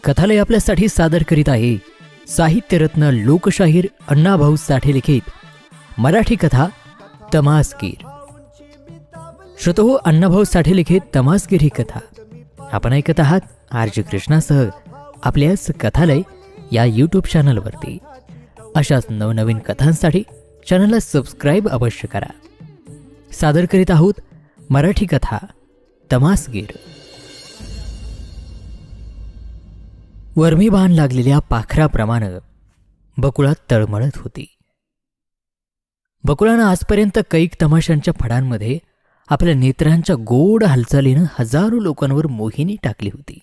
कथालय आपल्यासाठी सादर करीत आहे साहित्यरत्न लोकशाहीर अण्णाभाऊ साठे लिखित मराठी कथा तमासगीर. श्रोतो, अण्णाभाऊ साठे लिखित तमासगीर ही कथा आपण ऐकत आहात आर.जे. कृष्णासह आपल्याच कथालय या यूट्यूब चॅनलवरती. अशाच नवनवीन कथांसाठी चॅनलला सबस्क्राईब अवश्य करा. सादर करीत आहोत मराठी कथा तमासगीर. वर्मी बाण लागलेल्या पाखराप्रमाणे बकुळा तळमळत होती. बकुळानं आजपर्यंत कैक तमाशांच्या फडांमध्ये आपल्या नेत्रांच्या गोड हालचालीनं हजारो लोकांवर मोहिनी टाकली होती.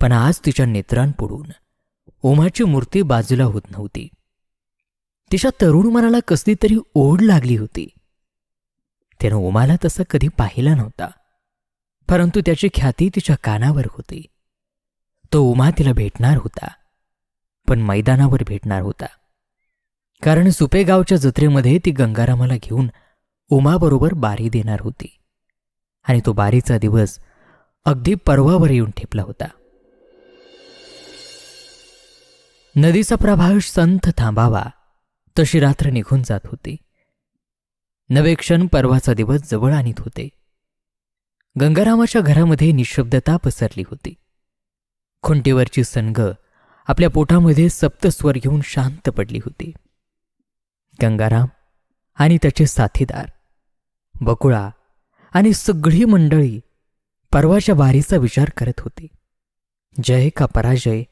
पण आज तिच्या नेत्रांपुढून ओमाची मूर्ती बाजूला होत नव्हती. तिच्या तरुण मनाला कसली तरी ओढ लागली होती. त्यानं ओमाला तसा कधी पाहिला नव्हता, परंतु त्याची ख्याती तिच्या कानावर होती. तो ओमा तिला भेटणार होता, पण मैदानावर भेटणार होता. कारण सुपेगावच्या जत्रेमध्ये ती गंगारामाला घेऊन उमाबरोबर बारी देणार होती. आणि तो बारीचा दिवस अगदी परवावर येऊन ठेपला होता. नदीचा प्रवाह संथ थांबावा तशी रात्र निघून जात होती. नवे क्षण परवाचा दिवस जवळ आणीत होते. गंगारामाच्या घरामध्ये निशब्दता पसरली होती. खुंटीवरची सनग आपल्या पोटामध्ये सप्तस्वर घेऊन शांत पडली होती. गंगाराम आणि त्याचे साथीदार बकुळा आणि सगळी मंडळी परवाच्या बारीचा विचार करत होती. जय का पराजय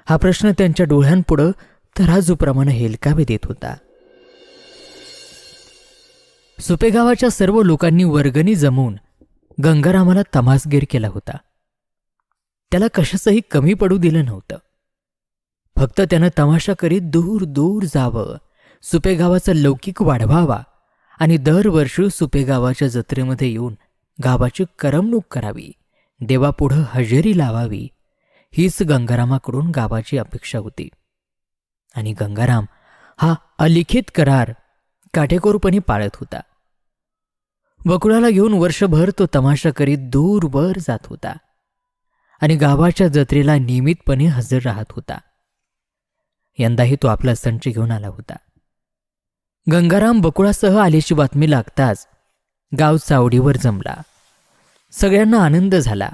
हा प्रश्न त्यांच्या डोळ्यांपुढं तराजूप्रमाणे हेलकावे देत होता. सुपेगावाच्या सर्व लोकांनी वर्गणी जमवून गंगारामाला तमासगीर केला होता. त्याला कशाचंही कमी पडू दिलं नव्हतं. फक्त त्यानं तमाशा करीत दूर दूर जावं, सुपेगावाचा लौकिक वाढवावा आणि दरवर्षी सुपेगावाच्या जत्रेमध्ये येऊन गावाची करमणूक करावी, देवापुढं हजेरी लावावी, हीच गंगारामाकडून गावाची अपेक्षा होती. आणि गंगाराम हा अलिखित करार काटेकोरपणे पाळत होता. बकुळाला घेऊन वर्षभर तो तमाशा करीत दूरवर जात होता आणि गावाच्या जत्रेला नियमितपणे हजर राहत होता. यंदाही तो आपला संच घेऊन आला होता. गंगाराम बकुळासह आल्याची बातमी लागताच गाव चावडीवर जमला. सगळ्यांना आनंद झाला.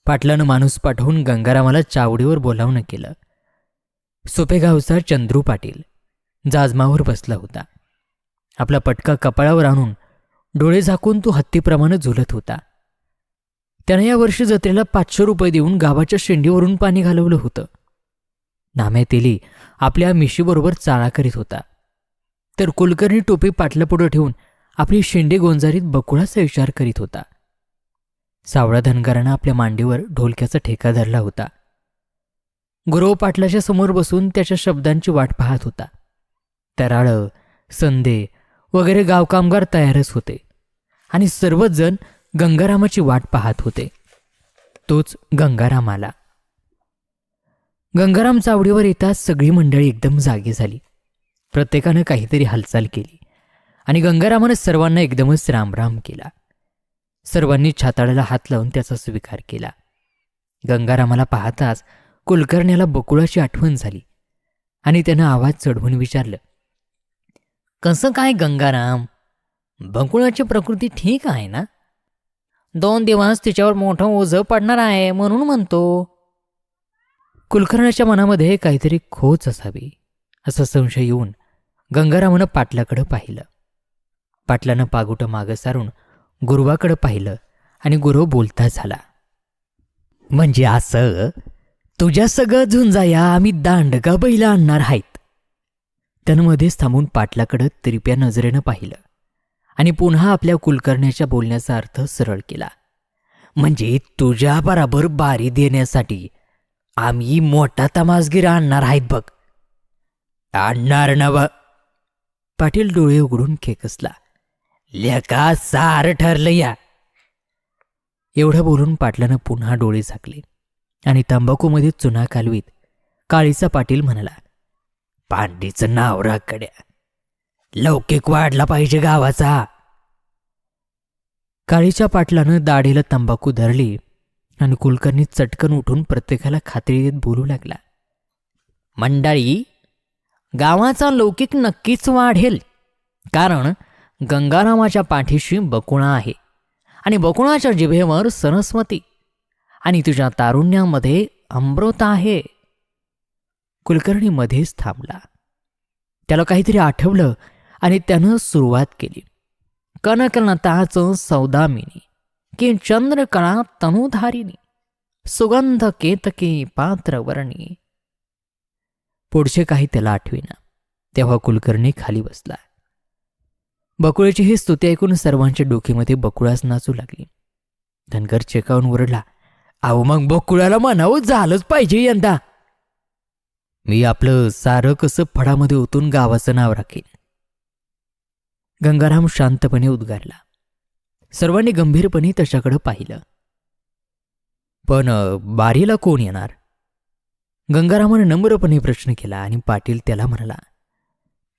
पाटलानं माणूस पाठवून गंगारामाला चावडीवर बोलावणं केलं. सुपेगावचा चंद्रू पाटील जाजमावर बसला होता. आपला पटका कपाळावर आणून डोळे झाकून तो हत्तीप्रमाणे झुलत होता. त्यानं या वर्षी जत्रेला 500 रुपये देऊन गावाच्या शेंडीवरून पाणी घालवलं होतं. नाम्या तेली आपल्या मिशीबरोबर चाळा करीत होता, तर कुलकर्णी टोपी पाटलापुढं ठेवून आपली शेंडी गोंजारीत बकुळाचा विचार करीत होता. सावळा धनगरानं आपल्या मांडीवर ढोलक्याचा ठेका धरला होता. गुरव पाटलाच्या समोर बसून त्याच्या शब्दांची वाट पाहत होता. तराळं, संदे वगैरे गाव कामगार तयारच होते आणि सर्वच जण गंगारामाची वाट पाहत होते. तोच गंगाराम आला. गंगाराम चावडीवर येताच सगळी मंडळी एकदम जागी झाली. प्रत्येकानं काहीतरी हालचाल केली आणि गंगारामानं सर्वांना एकदमच रामराम केला. सर्वांनी छाताळाला हात लावून त्याचा स्वीकार केला. गंगारामाला पाहताच कुलकर्ण्याला बकुळाची आठवण झाली आणि त्यानं आवाज चढवून विचारलं, कसं काय गंगाराम, बकुळाची प्रकृती ठीक आहे ना? 2 दिवस तिच्यावर मोठं ओझं पडणार आहे म्हणून म्हणतो. कुलकर्ण्याच्या मनामध्ये काहीतरी खोच असावी असा संशय येऊन गंगारामानं पाटलाकडं पाहिलं. पाटलानं पागुटं मागं सारून गुरुवाकडं पाहिलं आणि गुरव बोलता झाला, म्हणजे असं तुझ्या सगळं झुंजाया आम्ही दांडगा बैला आणणार आहेत. त्यानं मध्येच थांबून पाटलाकडं तिरप्या नजरेनं पाहिलं आणि पुन्हा आपल्या कुलकर्ण्याच्या बोलण्याचा अर्थ सरळ केला, म्हणजे तुझ्या बरोबर बारी देण्यासाठी आम्ही मोठा तमासगीर आणणार आहेत बघ. आणणार नव? पाटील डोळे उघडून खेकसला. लेका सार ठरलं या. एवढं बोलून पाटलानं पुन्हा डोळे झाकले आणि तंबाखूमध्ये चुना कालवीत काळीचा पाटील म्हणाला, पांडीचं नाव राखड्या, लौकिक वाढला पाहिजे गावाचा. काळीच्या पाटलानं दाढीला तंबाखू धरली आणि कुलकर्णी चटकन उठून प्रत्येकाला खात्री देत बोलू लागला, मंडळी, गावाचा लौकिक नक्कीच वाढेल, कारण गंगारामाच्या पाठीशी बकुळा आहे आणि बकुळाच्या जिभेवर सरस्वती आणि तुझ्या तारुण्यामध्ये अमृत आहे. कुलकर्णी मध्येच थांबला. त्याला काहीतरी आठवलं आणि त्यानं सुरुवात केली. कनकलताचं सौदामिनी की चंद्रकळा तनुधारिणी, सुगंध केतकी पात्रवर्णी. पुढचे काही त्याला आठवेना. तेव्हा कुलकर्णी खाली बसला. बकुळेची ही स्तुती ऐकून सर्वांच्या डोक्यामध्ये बकुळाच नाचू लागली. धनगर चेकावून ओरडला, अहो मग बकुळाला म्हणावं झालंच पाहिजे यंदा. मी आपलं सारं कसं फडामध्ये ओतून गावाचं नाव राखेन. गंगाराम शांतपणे उद्गारला. सर्वांनी गंभीरपणे त्याच्याकडे पाहिलं. पण बारीला कोण येणार? गंगारामाने नम्रपणे प्रश्न केला आणि पाटील त्याला म्हणाला,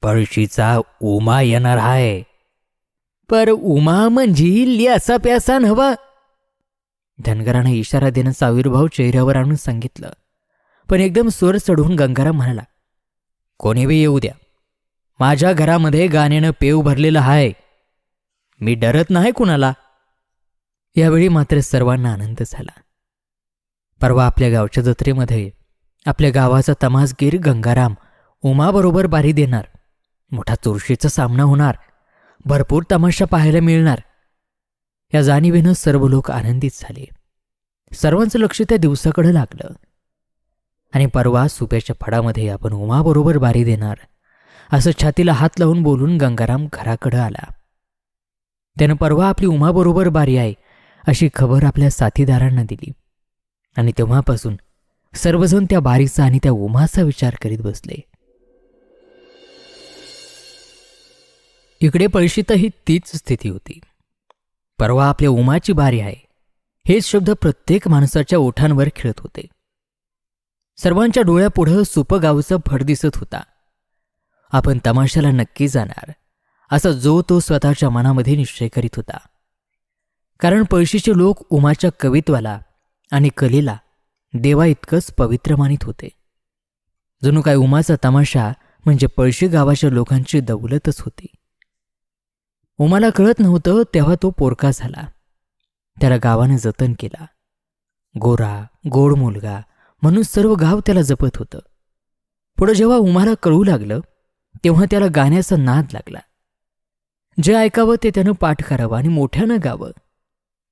पळशीचा उमा येणार आहे. पर उमा म्हणजे लियासा प्यासा नव्हा. धनगराने इशारा देण्याचा आविर्भाव चेहऱ्यावर आणून सांगितलं. पण एकदम स्वर चढवून गंगाराम म्हणाला, कोणी बी येऊ द्या, माझ्या घरामध्ये गाण्यानं पेव भरलेलं आहे. मी डरत नाही कुणाला. यावेळी मात्र सर्वांना आनंद झाला. परवा आपल्या गावच्या जत्रेमध्ये आपल्या गावाचा तमासगीर गंगाराम उमाबरोबर बारी देणार. मोठा चुरशीचा सामना होणार. भरपूर तमाशा पाहायला मिळणार. या जाणीवेनं सर्व लोक आनंदित झाले. सर्वांचं लक्ष त्या दिवसाकडे लागलं. आणि परवा सुप्याच्या फडामध्ये आपण उमाबरोबर बारी देणार असं छातीला हात लावून बोलून गंगाराम घराकडे आला. त्यानं परवा आपली उमाबरोबर बारी आहे अशी खबर आपल्या साथीदारांना दिली. आणि तेव्हापासून सर्वजण त्या बारीचा आणि त्या उमाचा विचार करीत बसले. इकडे पळशीतही तीच स्थिती होती. परवा आपल्या उमाची बारी आहे हेच शब्द प्रत्येक माणसाच्या ओठांवर खेळत होते. सर्वांच्या डोळ्यापुढं सुपगावचा फड दिसत होता. आपण तमाशाला नक्की जाणार असा जो तो स्वतःच्या मनामध्ये निश्चय करीत होता. कारण पळशीचे लोक उमाच्या कवित्वाला आणि कलेला देवा इतकंच पवित्र मानित होते. जणू काय उमाचा तमाशा म्हणजे पळशी गावाच्या लोकांची दौलतच होती. उमाला कळत नव्हतं तेव्हा तो पोरका झाला. त्याला गावाने जतन केला. गोरा गोड मुलगा म्हणून सर्व गाव त्याला जपत होतं. पुढे जेव्हा उमाला कळू लागलं तेव्हा त्याला गाण्याचा नाद लागला. जे ऐकावं ते त्यानं पाठ करावं आणि मोठ्यानं गावं.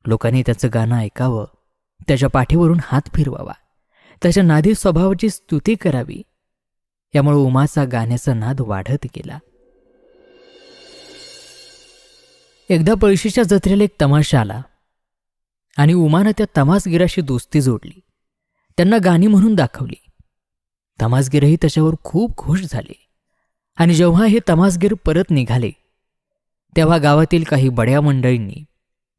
लोकांनी त्याचं गाणं ऐकावं, त्याच्या पाठीवरून हात फिरवावा, त्याच्या नादी स्वभावाची स्तुती करावी. यामुळे उमाचा गाण्याचा नाद वाढत गेला. एकदा पळशीच्या जत्रेला एक तमाशा आला आणि उमानं त्या तमासगिराशी दोस्ती जोडली. त्यांना गाणी म्हणून दाखवली. तमासगिरही त्याच्यावर खूप खुश झाले. आणि जेव्हा हे तमासगीर परत निघाले तेव्हा गावातील काही बड्या मंडळींनी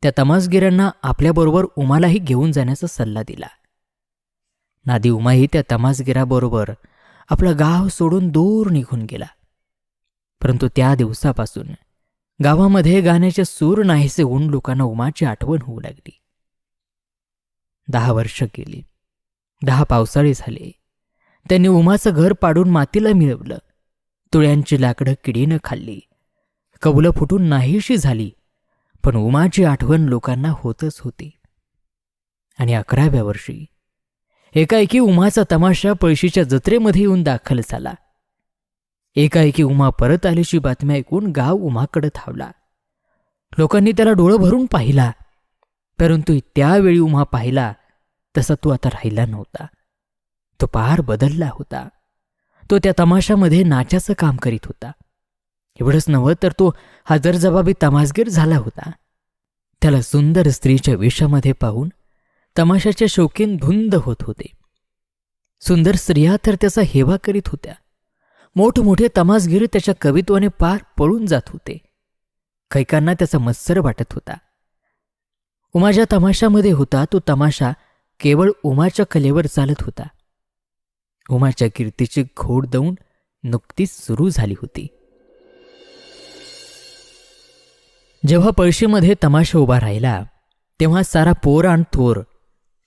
त्या तमासगिरांना आपल्याबरोबर उमालाही घेऊन जाण्याचा सल्ला दिला. नादी उमाही त्या तमासगिराबरोबर आपलं गाव सोडून दूर निघून गेला. परंतु त्या दिवसापासून गावामध्ये गाण्याचे सूर नाहीसे होऊन लोकांना उमाची आठवण होऊ लागली. 10 वर्ष गेली. 10 पावसाळे झाले. त्यांनी उमाचं घर पाडून मातीला मिळवलं. तुळ्यांची लाकडं किडीनं खाल्ली. कबुलं फुटून नाहीशी झाली. पण उमाची आठवण लोकांना होतच होती. आणि 11व्या वर्षी एकाएकी उमाचा तमाशा पळशीच्या जत्रेमध्ये येऊन दाखल झाला. एकाएकी उमा परत आल्याची बातमी ऐकून गाव उमाकडे धावला. लोकांनी त्याला डोळं भरून पाहिला. परंतु त्यावेळी उमा पाहिला तसा तो आता राहिला नव्हता. तो पार बदलला होता. तो त्या तमाशामध्ये नाचाचं काम करीत होता. एवढंच नव्हे तर तो हजरजबाबी तमासगीर झाला होता. त्याला सुंदर स्त्रीच्या वेशामध्ये पाहून तमाशाच्या शौकीन धुंद होत होते. सुंदर स्त्रिया तर त्याचा हेवा करीत होत्या. मोठमोठे तमासगीर त्याच्या कवित्वाने पार पळून जात होते. कैकांना त्याचा मत्सर वाटत होता. उमा ज्या तमाशामध्ये होता तो तमाशा केवळ उमाच्या कलेवर चालत होता. उमाच्या कीर्तीची घोड दौंड नुकतीच सुरू झाली होती. जेव्हा पळशीमध्ये तमाशा उभा राहिला तेव्हा सारा पोर आणि थोर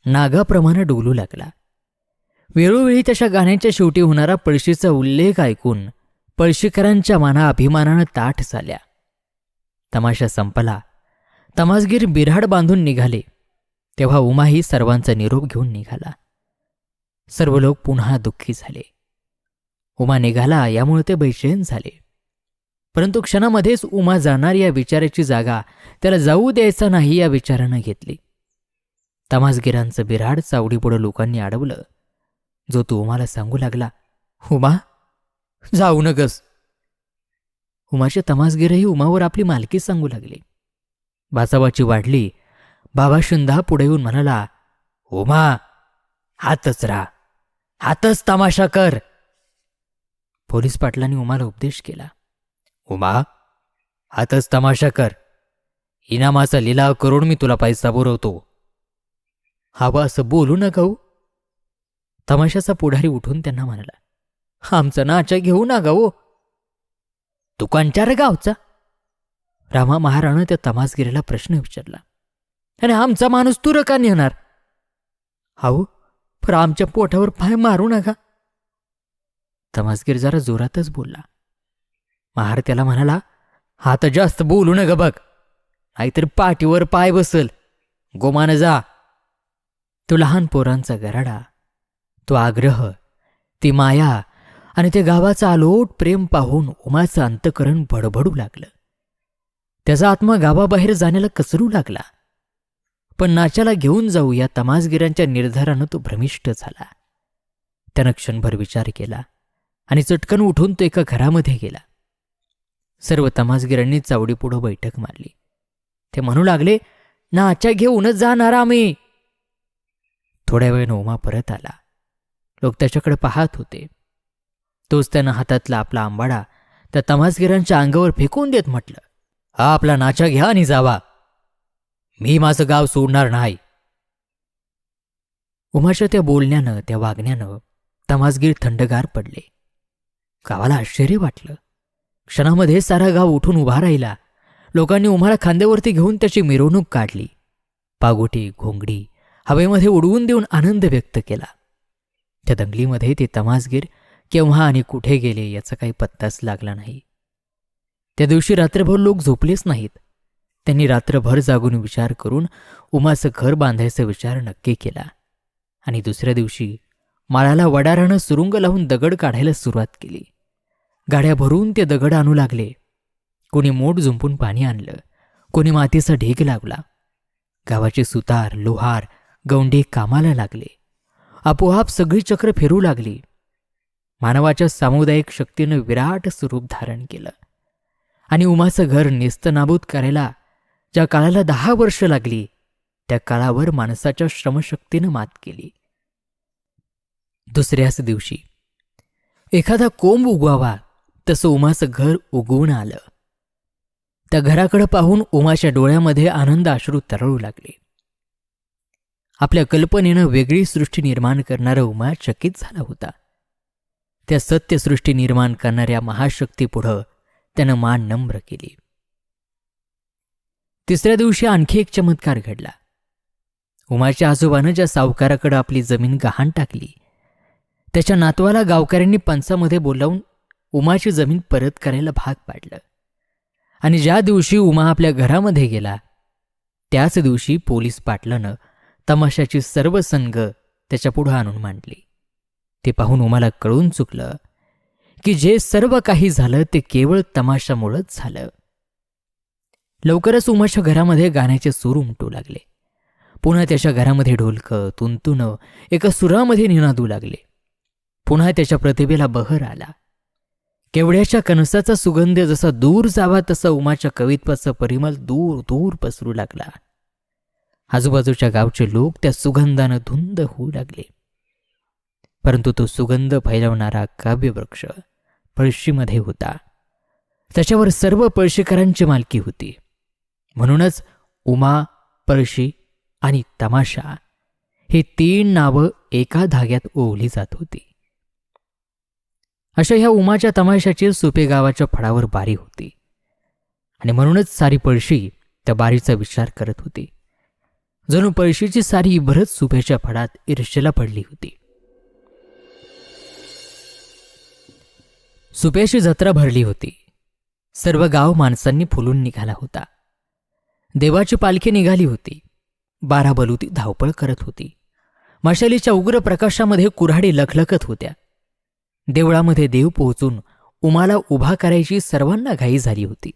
नागाप्रमाणे डोलू लागला. वेळोवेळी त्याच्या गाण्याच्या शेवटी होणारा पळशीचा उल्लेख ऐकून पळशीकरांच्या माना अभिमानानं ताठ झाल्या. तमाशा संपला. तमासगीर बिऱ्हाड बांधून निघाले तेव्हा उमाही सर्वांचा निरोप घेऊन निघाला. सर्व लोक पुन्हा दुःखी झाले. उमा निघाला यामुळे ते बैचैन झाले. परंतु क्षणामध्येच उमा जाणार या विचाराची जागा त्याला जाऊ द्यायचा नाही या विचारानं घेतली. तमासगिरांचं बिऱ्हाड चावडीपुढं लोकांनी अडवलं. जो तो उमाला सांगू लागला, उमा जाऊ नगस. उमाचे तमासगिरही उमावर आपली मालकी सांगू लागले. बाचाबाची वाढली. बाबा शिंदा पुढे येऊन म्हणाला, उमा हातच राहा, हातच तमाशा कर. पोलीस पाटलांनी उमाला उपदेश केला, उमा हातच तमाशा कर. इनामाचा लिलाव करून मी तुला पैसा पुरवतो. हवं असं बोलू नका हो. तमाशाचा पुढारी उठून त्यांना म्हणाला, आमचा नाचा घेऊ नका हो. तू कोणत्या रे गावचा? रामा महाराणं त्या तमासगिरीला प्रश्न विचारला. आणि आमचा माणूस तू का नेणार? हाऊ पर आमच्या पोटावर पाय मारू नका. तमासगीर जरा जोरातच बोलला. महार त्याला म्हणाला, हात जास्त बोलू नका बघ, नाहीतरी पाठीवर पाय बसल. गोमानं जा. तो लहान पोरांचा गराडा, तो आग्रह, ती माया आणि ते गावाचं अलोट प्रेम पाहून उमाचं अंतकरण बडबडू लागलं. त्याचा आत्मा गावाबाहेर जाण्याला कचरू लागला. पण नाचाला घेऊन जाऊ या तमासगिरांच्या निर्धारानं तो भ्रमिष्ट झाला. त्यानं क्षणभर विचार केला आणि चटकन उठून तो एका घरामध्ये गेला. सर्व तमासगिरांनी चावडीपुढं बैठक मारली. ते म्हणू लागले, नाचा घेऊनच जाणार आम्ही. थोड्या वेळानं उमा परत आला. लोक त्याच्याकडे पाहत होते. तोच त्यानं हातातला आपला आंबाडा त्या तमासगिरांच्या अंगावर फेकून देत म्हटलं, हा आपला नाचा घ्या आणि जावा. मी माझं गाव सोडणार नाही. उमाच्या त्या बोलण्यानं, त्या वागण्यानं तमासगीर थंडगार पडले. गावाला आश्चर्य वाटलं. क्षणामध्ये सारा गाव उठून उभा राहिला. लोकांनी उमाला खांद्यावरती घेऊन त्याची मिरवणूक काढली. पागोटी, घोंगडी हवेमध्ये उडवून देऊन आनंद व्यक्त केला. त्या दंगलीमध्ये ते तमासगीर केव्हा आणि कुठे गेले याचा काही पत्ताच लागला नाही. त्या दिवशी रात्रभर लोक झोपलेच नाहीत. त्यांनी रात्रभर जागून विचार करून उमाचं घर बांधायचा विचार नक्की केला. आणि दुसऱ्या दिवशी माळाला वडारानं सुरुंग लावून दगड काढायला सुरुवात केली. गाड्या भरून ते दगड आणू लागले. कोणी मोठ झुंपून पाणी आणलं, कोणी मातीचा ढीग लावला. गावाचे सुतार, लोहार, गौंडे कामाला लागले. आपोआप सगळी चक्र फिरू लागली. मानवाच्या सामुदायिक शक्तीनं विराट स्वरूप धारण केलं. आणि उमाचं घर नेस्तनाबूत करायला ज्या काळाला 10 वर्ष लागली, त्या काळावर माणसाच्या श्रमशक्तीनं मात केली. दुसऱ्याच दिवशी एखादा कोंब उगवावा तसं उमाचं घर उगवून आलं. त्या घराकडे पाहून उमाच्या डोळ्यामध्ये आनंद अश्रू तरळू लागले. आपल्या कल्पनेनं वेगळी सृष्टी निर्माण करणारा उमा चकित झाला होता. त्या सत्यसृष्टी निर्माण करणाऱ्या महाशक्तीपुढं त्यानं मान नम्र केली. तिसऱ्या दिवशी आणखी एक चमत्कार घडला. उमाच्या आजोबानं ज्या सावकाराकडे आपली जमीन गहाण टाकली, त्याच्या नातवाला गावकऱ्यांनी पंचामध्ये बोलावून उमाची जमीन परत करायला भाग पाडलं. आणि ज्या दिवशी उमा आपल्या घरामध्ये गेला, त्याच दिवशी पोलीस पाटलानं तमाशाची सर्व संघ त्याच्यापुढं आणून मांडली. ते पाहून उमाला कळून चुकलं की जे सर्व काही झालं ते केवळ तमाशामुळंच झालं. लवकरच उमाच्या घरामध्ये गाण्याचे सूर उमटू लागले. पुन्हा त्याच्या घरामध्ये ढोलकं, तुंतुनं एका सुरामध्ये निनादू लागले. पुन्हा त्याच्या प्रतिभेला बहर आला. केवड्याच्या कणसाचा सुगंध जसा दूर जावा तसा उमाच्या कवित्वाचा परिमल दूर दूर पसरू लागला. आजूबाजूच्या गावचे लोक त्या सुगंधानं धुंद होऊ लागले. परंतु तो सुगंध फैलवणारा काव्यवृक्ष पळशीमध्ये होता. त्याच्यावर सर्व पळशीकरांची मालकी होती. म्हणूनच उमा, पळशी आणि तमाशा ही 3 नावं एका धाग्यात ओवली जात होती. अशा ह्या उमाच्या तमाशाची सुपे गावाच्या फळावर बारी होती. आणि म्हणूनच सारी पळशी त्या बारीचा विचार करत होती. जणू पळशीची सारी भरत सुभेच्या फडात ईर्ष्येला पडली होती. सुप्याची जत्रा भरली होती. सर्व गाव माणसांनी फुलून निघाला होता. देवाची पालखी निघाली होती. 12 बलुती धावपळ करत होती. मशालीच्या उग्र प्रकाशामध्ये कुऱ्हाडी लखलखत होत्या. देवळामध्ये देव पोहोचून उमाला उभा करायची सर्वांना घाई झाली होती.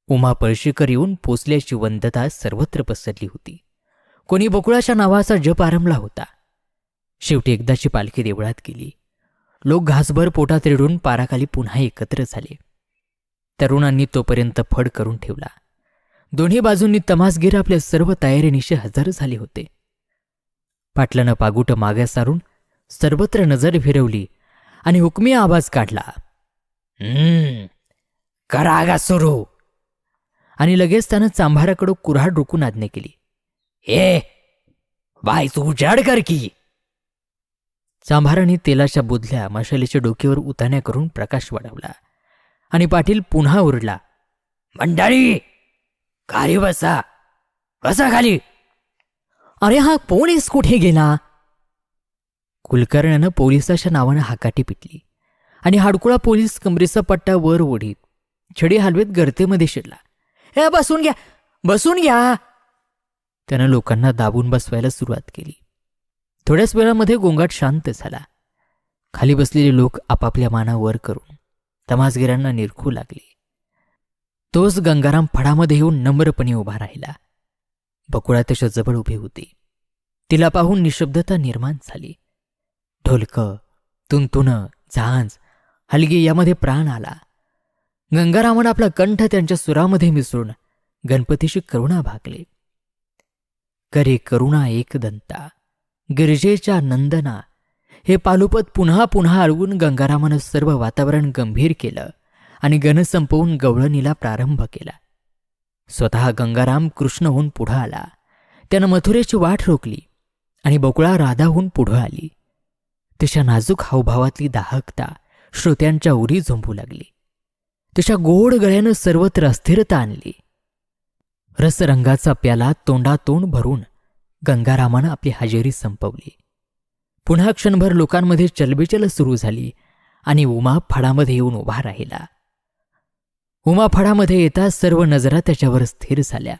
उमा पळशीकर येऊन पोचल्याची वंदता सर्वत्र पसरली होती. कोणी बकुळाच्या नावाचा जप आरंभला होता. शेवटी एकदाची पालखी देवळात गेली. लोक घासभर पोटात रेडून पाराखाली पुन्हा एकत्र झाले. तरुणांनी तोपर्यंत फड करून ठेवला. दोन्ही बाजूंनी तमासगीर आपल्या सर्व तयारीनिशी हजर झाले होते. पाटलानं पागुट मागे सारून सर्वत्र नजर फिरवली आणि हुकमी आवाज काढला, करा गा सुरू. आणि लगेच त्यानं चांभाराकडं कुऱ्हाड रोखून आज्ञा केली, ए बाय तू उजाड कर की. चांभाराने तेलाच्या बुधल्या मशालीच्या डोक्यावर उतान्या करून प्रकाश वाढवला आणि पाटील पुन्हा ओरडला, मंडळी खाली बसा, बसा खाली. अरे हा पोलीस कुठे गेला? कुलकर्ण्यानं पोलिसाच्या नावानं हाकाटी पिटली आणि हाडकुळा पोलीस कमरेचा पट्टा वर ओढीत छडी हलवेत गर्तेमध्ये शिरला. हे बसून घ्या, बसून घ्या. त्यानं लोकांना दाबून बसवायला सुरुवात केली. थोड्याच वेळामध्ये गोंगाट शांत झाला. खाली बसलेले लोक आपापल्या माना वर करून तमासगिरांना निरखू लागले. तोच गंगाराम फडामध्ये येऊन नम्रपणे उभा राहिला. बकुळा त्याच्या जवळ उभी होती. तिला पाहून निशब्दता निर्माण झाली. ढोलकं, तुंतुणं, झांज, हलगी यामध्ये प्राण आला. गंगारामानं आपला कंठ त्यांच्या सुरामध्ये मिसळून गणपतीशी करुणा भागले. करे करुणा एकदंता गिरजेच्या नंदना हे पालुपद पुन्हा पुन्हा आळवून गंगारामानं सर्व वातावरण गंभीर केलं आणि गण संपवून गवळणीला प्रारंभ केला. स्वतः गंगाराम कृष्ण होऊन पुढं आला. त्यानं मथुरेची वाट रोखली आणि बकुळा राधाहून पुढं आली. तिच्या नाजूक हावभावातली दाहकता श्रोत्यांच्या उरी झोंबू लागली. तिच्या गोड गळ्यानं सर्वत्र अस्थिरता आणली. रसरंगाचा प्याला तोंडातोंड भरून गंगारामानं आपली हजेरी संपवली. पुन्हा क्षणभर लोकांमध्ये चलबिचल सुरू झाली आणि उमा फडामध्ये येऊन उभा राहिला. उमा फडामध्ये येता सर्व नजरा त्याच्यावर स्थिर झाल्या.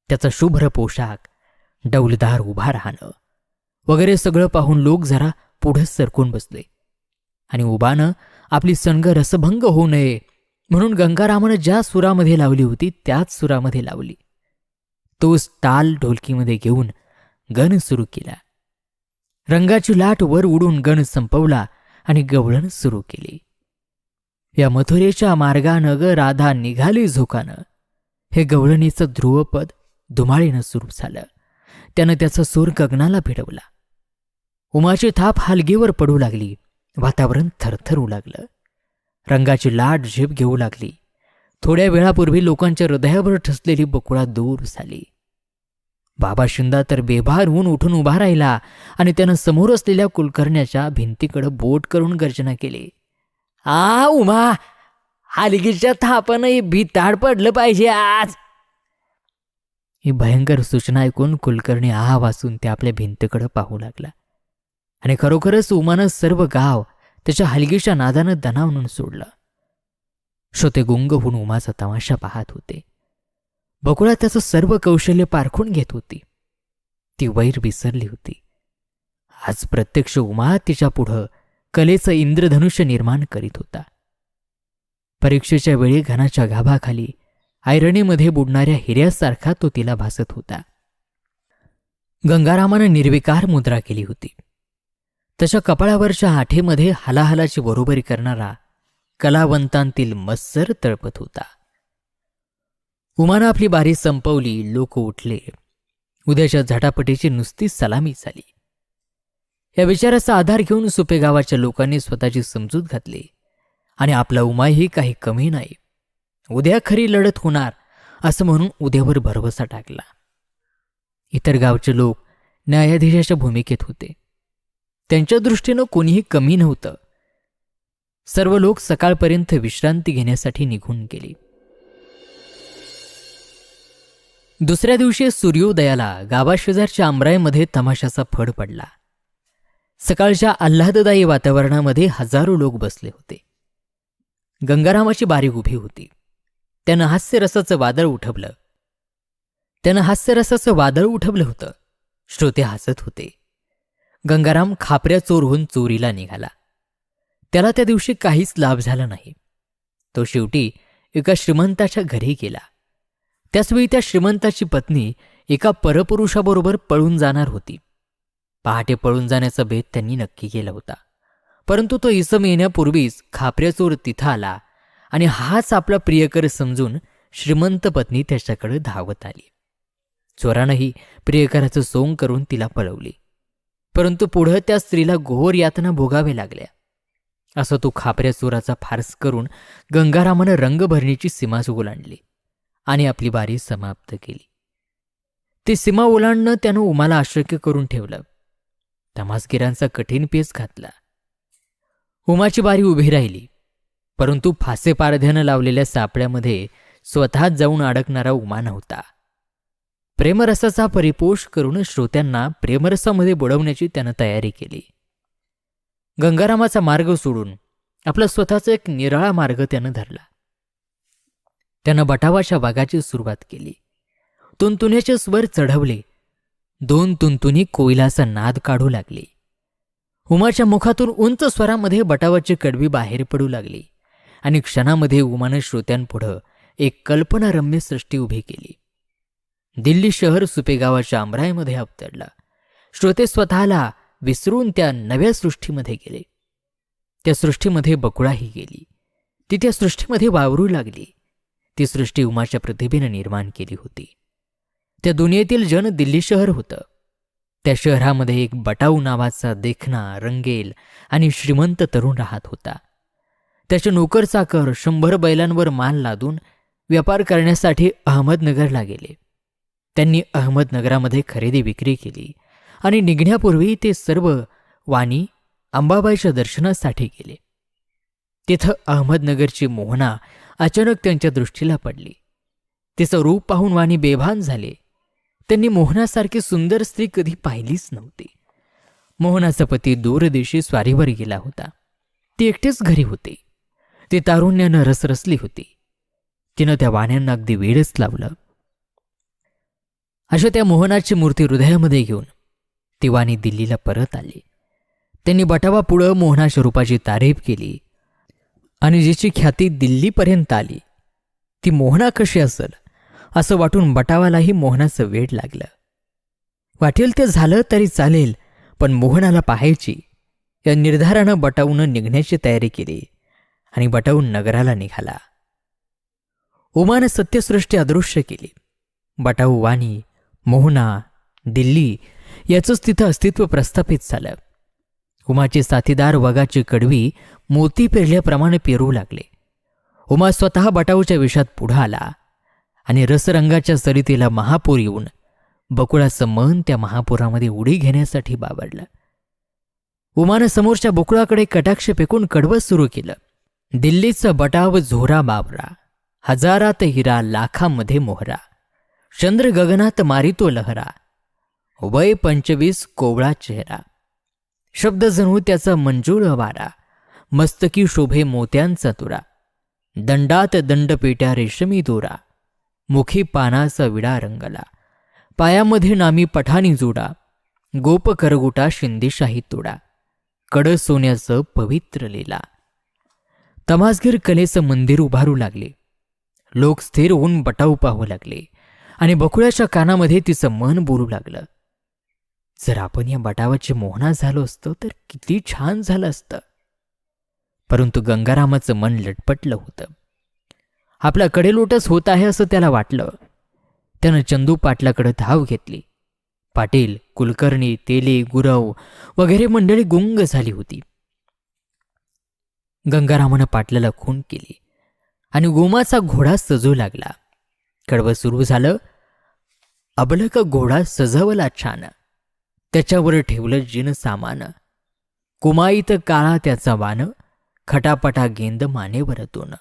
त्याचा शुभ्र पोशाख, डौलदार उभा राहणं वगैरे सगळं पाहून लोक जरा पुढं सरकून बसले आणि उबानं आपली सणग रसभंग होऊ नये म्हणून गंगारामानं ज्या सुरामध्ये लावली होती त्याच सुरामध्ये लावली. तोच ताल ढोलकीमध्ये घेऊन गण सुरू केला. रंगाची लाट वर उडून गण संपवला आणि गवळण सुरू केली. या मथुरेच्या मार्गानं ग राधा निघाली झोकानं हे गवळणीचं ध्रुवपद धुमाळीनं सुरू झालं. त्यानं त्याचा सूर गगनाला भिडवला. उमाची थाप हलगीवर पडू लागली. वातावरण थरथरू लागलं. रंगाची लाट झेप घेऊ लागली. थोड्या वेळापूर्वी लोकांच्या हृदयावर ठसलेली बकुळा दूर झाली. बाबा शिंदा तर बेभार होऊन उठून उभा राहिला आणि त्यानं समोर असलेल्या कुलकर्ण्याच्या भिंतीकडे बोट करून गर्जना केली. आ उमा, हलगीच्या थापानं भिताड पडलं पाहिजे आज. ही भयंकर सूचना ऐकून कुलकर्णी वाचून त्या आपल्या भिंतीकडे पाहू लागला आणि खरोखरच उमानं सर्व गाव त्याच्या हलगीच्या नादानं दणावून सोडलं. श्रोते गुंग होऊन उमाचा तमाशा पाहत होते. बकुळा त्याचं सर्व कौशल्य पारखून घेत होती. ती वैर विसरली होती. आज प्रत्यक्ष उमा तिच्या पुढं कलेचं इंद्रधनुष्य निर्माण करीत होता. परीक्षेच्या वेळी घनाच्या गाभाखाली ऐरणीमध्ये बुडणाऱ्या हिऱ्यासारखा तो तिला भासत होता. गंगारामानं निर्विकार मुद्रा केली होती. त्याच्या कपाळावरच्या आठेमध्ये हलाहलाची बरोबरी करणारा कलावंतांतील मत्सर तळपत होता. उमानं आपली बारी संपवली. लोक उठले. उद्याच्या झटापटीची नुसती सलामी झाली. या विचाराचा आधार घेऊन सुपे गावाच्या लोकांनी स्वतःची समजूत घातली आणि आपला उमाही काही कमी नाही, उद्या खरी लढत होणार असं म्हणून उद्यावर भरवसा टाकला. इतर गावचे लोक न्यायाधीशाच्या भूमिकेत होते. त्यांच्या दृष्टीनं कोणीही कमी नव्हतं. सर्व लोक सकाळपर्यंत विश्रांती घेण्यासाठी निघून गेले. दुसऱ्या दिवशी सूर्योदयाला गावाशेजारच्या आमराईमध्ये तमाशाचा फड पडला. सकाळच्या आल्हाददायी वातावरणामध्ये हजारो लोक बसले होते. गंगारामाची बारी उभी होती. त्यानं हास्यरसाचं वादळ उठवलं होतं. श्रोते हसत होते. गंगाराम खापऱ्या चोर होऊन चोरीला निघाला. त्याला त्या दिवशी काहीच लाभ झाला नाही. तो शेवटी एका श्रीमंताच्या घरी गेला. त्याचवेळी त्या श्रीमंताची पत्नी एका परपुरुषाबरोबर पळून जाणार होती. पहाटे पळून जाण्याचा बेत त्यांनी नक्की केला होता. परंतु तो इसम येण्यापूर्वीच खापऱ्या चोर तिथं आला आणि हाच आपला प्रियकर समजून श्रीमंत पत्नी त्याच्याकडे धावत आली. चोरानंही प्रियकराचं सोंग करून तिला पळवली. परंतु पुढं त्या स्त्रीला घोर यातना भोगावे लागल्या. असं तो खापऱ्या चोराचा फार्स करून गंगारामानं रंगभरणीची सीमा ओलांडली आणि आपली बारी समाप्त केली. ती सीमा ओलांडणं त्यानं उमाला अशक्य करून ठेवलं. तमासगिरांचा कठीण पेच घातला. उमाची बारी उभी राहिली. परंतु फासे पारध्यानं लावलेल्या सापळ्यामध्ये स्वतःच जाऊन अडकणारा उमा नव्हता. प्रेमरसाचा परिपोष करून श्रोत्यांना प्रेमरसामध्ये बुडवण्याची त्यानं तयारी केली. गंगारामाचा मार्ग सोडून आपला स्वतःचा एक निराळा मार्ग त्यानं धरला. त्यानं बटावाच्या वागाची सुरुवात केली. तुणतुण्याचे स्वर चढवले. 2 तुणतुणी कोयलाचा नाद काढू लागली. उमाच्या मुखातून उंच स्वरामध्ये बटावाची कडवी बाहेर पडू लागली आणि क्षणामध्ये उमानं श्रोत्यांपुढं एक कल्पनारम्य सृष्टी उभी केली. दिल्ली शहर सुपेगावाच्या आमराईमध्ये अवतरला. श्रोते स्वतःला विसरून त्या नव्या सृष्टीमध्ये गेले. त्या सृष्टीमध्ये बकुळाही गेली. ती त्या सृष्टीमध्ये वावरू लागली. ती सृष्टी उमाच्या प्रतिभेनं निर्माण केली होती. त्या दुनियेतील जन दिल्ली शहर होतं. त्या शहरामध्ये एक बटाऊ नावाचा देखणा, रंगेल आणि श्रीमंत तरुण राहत होता. त्याचे नोकर चाकर 100 बैलांवर माल लादून व्यापार करण्यासाठी अहमदनगरला गेले. त्यांनी अहमदनगरामध्ये खरेदी विक्री केली आणि निघण्यापूर्वी ते सर्व वाणी अंबाबाईच्या दर्शनासाठी गेले. तिथं अहमदनगरची मोहना अचानक त्यांच्या दृष्टीला पडली. तिचं रूप पाहून वाणी बेभान झाले. त्यांनी मोहनासारखी सुंदर स्त्री कधी पाहिलीच नव्हती. मोहनाचा पती दूरदेशी स्वारीवर गेला होता. ती एकटीच घरी होती. ती तारुण्यानं रसरसली होती. तिनं त्या वाण्यांना अगदी वेडच लावलं. अशा त्या मोहनाची मूर्ती हृदयामध्ये घेऊन ती वाणी दिल्लीला परत आली. त्यांनी बटावा पुढं मोहनाच्या रूपाची तारीफ केली आणि जिची ख्याती दिल्लीपर्यंत आली ती मोहना कशी असेल असं वाटून बटावालाही मोहनाचं वेड लागलं. वाटेल ते झालं तरी चालेल, पण मोहनाला पाहायची या निर्धारानं बटावून निघण्याची तयारी केली आणि बटावून नगराला निघाला. उमानं सत्यसृष्टी अदृश्य केली. बटाऊ, वाणी, मोहना, दिल्ली याचंच तिथं अस्तित्व प्रस्थापित झालं. उमाचे साथीदार वगाची कडवी मोती पेरल्याप्रमाणे पेरू लागले. उमा स्वतः बटाऊच्या विषात पुढं आला आणि रसरंगाच्या सरितेला महापूर येऊन बकुळाचं मन त्या महापुरामध्ये उडी घेण्यासाठी बावरलं. उमानं समोरच्या बकुळाकडे कटाक्ष फेकून कडवं सुरू केलं. दिल्लीचा बटाव झोरा बावरा, हजारात हिरा लाखामध्ये मोहरा, चंद्र गगनात मारितो लहरा, वय 25 कोवळा चेहरा, शब्द जणू त्याचा मंजूळ वारा, मस्तकी शोभे मोत्यांचा तुरा, दंडात दंडपेट्या रेशमी दोरा, मुखी पानाचा विडा रंगला, पायामध्ये नामी पठाणी जोडा, गोप करगुटा शिंदेशाही तोडा, कड सोन्याचं पवित्र लीला. तमासगीर कलेचं मंदिर उभारू लागले. लोक स्थिर होऊन बटाऊ पाहू लागले आणि बकुळ्याच्या कानामध्ये तिचं मन बोलू लागलं. जर आपण या बटावाची मोहना झालो असतो तर किती छान झालं असतं. परंतु गंगारामाचं मन लटपटलं होतं. आपला कडेलोटच होत आहे असं त्याला वाटलं. त्यानं चंदू पाटलाकडे धाव घेतली. पाटील, कुलकर्णी, तेले, गुरव वगैरे मंडळी गुंग झाली होती. गंगारामानं पाटलाला खून केली आणि गोमाचा घोडा सजू लागला. कडवं सुरू झालं. अबलक घोडा सजवला छान, त्याच्यावर ठेवलं जिन सामान, कुमाईत काळा त्याचा वान, खटापटा गेंद मानेवर तोन,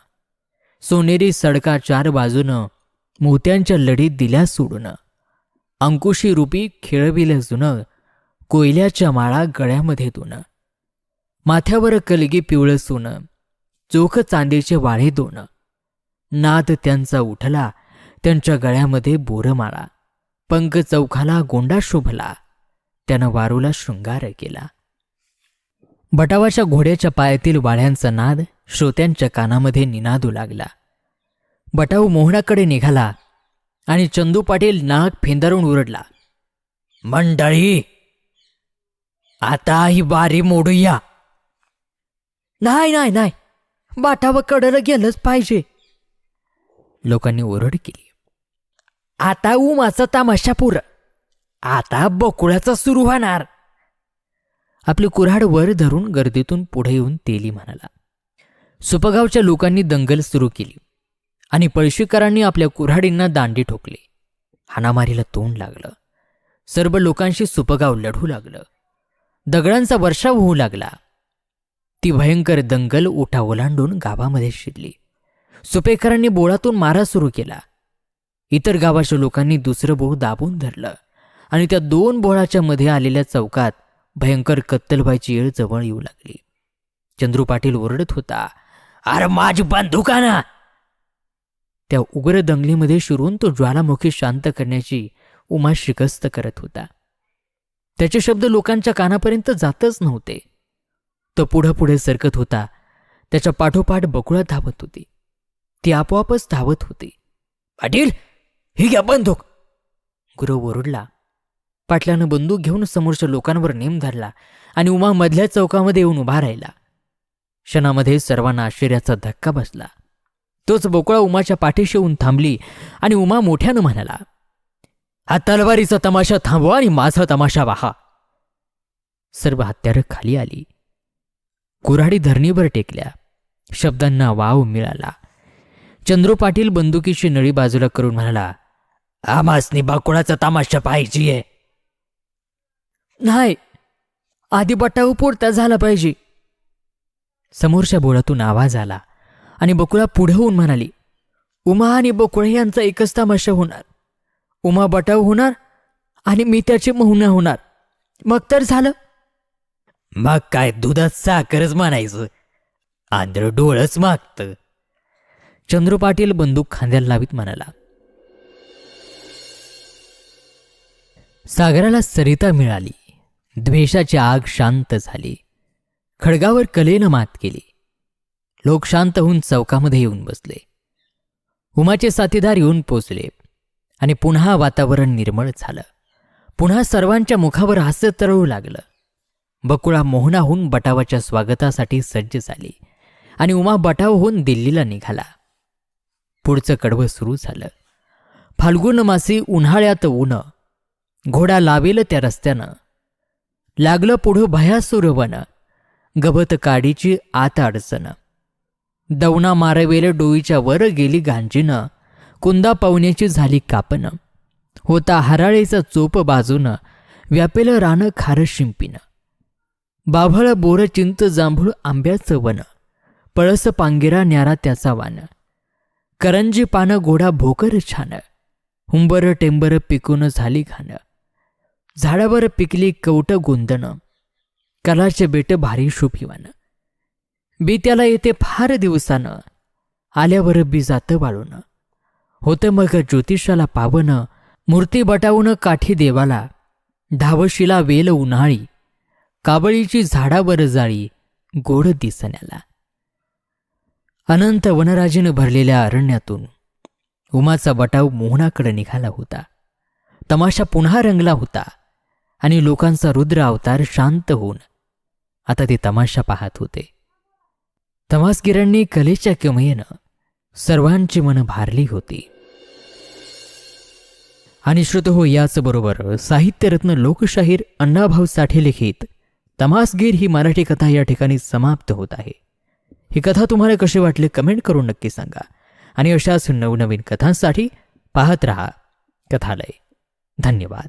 सोनेरी सडका 4 बाजूनं, मोत्यांच्या लढीत दिल्या सोडून, अंकुशी रूपी खेळविलं जुनं, कोयल्याच्या माळा गळ्यामध्ये दोन, माथ्यावर कलगी पिवळं सोनं, चोख चांदीचे वाळे दोन, नाद त्यांचा उठला, त्यांच्या गळ्यामध्ये बोरमाळा, पंख चौखाला गोंडा शोभला, त्यानं वारूला शृंगार केला. बटावाच्या घोड्याच्या पायातील वाळ्यांचा नाद श्रोत्यांच्या कानामध्ये निनादू लागला. बटाऊ मोहनाकडे निघाला आणि चंदू पाटील नाक फेंदारून ओरडला, मंडळी, आता ही बारी मोडूया. नाही नाही नाही, बाटावं कडलं गेलंच पाहिजे. लोकांनी ओरड केली. आता उमाचा तमाशा पुर, आता बकुळ्याचा सुरू होणार. आपली कुऱ्हाड वर धरून गर्दीतून पुढे येऊन तेली म्हणाला. सुपगावच्या लोकांनी दंगल सुरू केली आणि पळशीकरांनी आपल्या कुऱ्हाडींना दांडी ठोकली. हाणामारीला तोंड लागलं. सर्व लोकांशी सुपगाव लढू लागलं. दगडांचा वर्षाव होऊ लागला. ती भयंकर दंगल ओठा ओलांडून गावामध्ये शिरली. सुपेकरांनी बोळातून मारा सुरू केला. इतर गावाच्या लोकांनी दुसरं बोळ दाबून धरलं आणि त्या दोन बोळाच्या मध्ये आलेल्या चौकात भयंकर कत्तल व्हायची येळ जवळ येऊ लागली. चंद्रू पाटील ओरडत होता, अरे माझी बंदुकाना. त्या उग्र दंगलीमध्ये शिरून तो ज्वालामुखी शांत करण्याची उमा शिकस्त करत होता. त्याचे शब्द लोकांच्या कानापर्यंत जातच नव्हते. तो पुढे पुढे सरकत होता. त्याच्या पाठोपाठ बकुळा धावत होती. ती आपोआपच धावत होती. पाटील, ही घ्या बंदूक. गुरव ओरडला. पाटलानं बंदूक घेऊन समोरच्या लोकांवर नेम धरला आणि उमा मधल्या चौकामध्ये येऊन उभा राहिला. क्षणामध्ये सर्वांना आश्चर्याचा धक्का बसला. तोच बोकळा उमाच्या पाठीशी येऊन थांबली आणि उमा मोठ्यानं म्हणाला, हा तलवारीचा तमाशा थांबवा आणि माझा तमाशा वाहा. सर्व हत्यारं खाली आली. कुऱ्हाडी धरणीवर टेकल्या. शब्दांना वाव मिळाला. चंद्रू पाटील बंदुकीची नळी बाजूला करून म्हणाला, आमासनी बाकुळाचा तमाशा पाहिजे. नाही, आधी बटाऊ पोरता झाला पाहिजे. समोरच्या बोळातून आवाज आला आणि बकुळा पुढे होऊन म्हणाली, उमा आणि बकुळे यांचा एकच तमाशा होणार. उमा बटाऊ होणार आणि मी त्याची मोहना होणार. मग तर झालं. मग काय दुधात साखरच म्हणायचं. आंधळ डोळच मागतं. चंद्रू पाटील बंदूक खांद्याला लावीत म्हणाला. सागराला सरिता मिळाली. द्वेषाची आग शांत झाली. खडगावर कलेनं मात केली. लोक शांत होऊन चौकामध्ये येऊन बसले. उमाचे साथीदार येऊन पोचले आणि पुन्हा वातावरण निर्मळ झालं. पुन्हा सर्वांच्या मुखावर हास्य तरळू लागलं. बकुळा मोहनाहून बटावाच्या स्वागतासाठी सज्ज झाली आणि उमा बटावहून दिल्लीला निघाला. पुढचं कडवं सुरू झालं. फाल्गुन मासी उन्हाळ्यात ऊन, घोडा लावेल त्या रस्त्यानं. लागलं पुढं भयासुर वन, गवत काडीची आत अडचण. दवना मारवेल डोईच्या वर गेली गांजीनं, कुंदा पाहुण्याची झाली कापण. होता हराळेचा चोप बाजून, व्यापेल रान खार शिंपीनं. बाभळ बोर चिंच जांभूळ आंब्याचं वन, पळस पांगिरा न्यारा त्याचा वान. करंजी पानं घोडा भोकर छान, हुंबर टेंबर पिकून झाली घाण. झाडावर पिकली कवट गोंदण, कलाचे बेट भारी शुभिवान. बी त्याला येते फार दिवसानं, आल्यावर बी जातं वाळून. होतं मग ज्योतिषाला पावन, मूर्ती बटावून काठी देवाला. धावशिला वेल उन्हाळी, काबळीची झाडावर जाळी गोड दिसण्याला. अनंत वनराजीनं भरलेल्या अरण्यातून उमाचा बटाव मोहनाकडे निघाला होता. तमाशा पुन्हा रंगला होता आणि लोकांचा रुद्र अवतार शांत होऊन आता ते तमाशा पाहत होते. तमासगिरांनी कलेच्या किमयेनं सर्वांची मनं भारली होती. आणि श्रोतहो, याच बरोबर साहित्यरत्न लोकशाहीर अण्णाभाऊ साठे लिखित तमासगीर ही मराठी कथा या ठिकाणी समाप्त होत आहे. ही कथा तुम्हाला कशी वाटली कमेंट करून नक्की सांगा. आणि अशाच नवनवीन कथांसाठी पाहत रहा कथालय. धन्यवाद.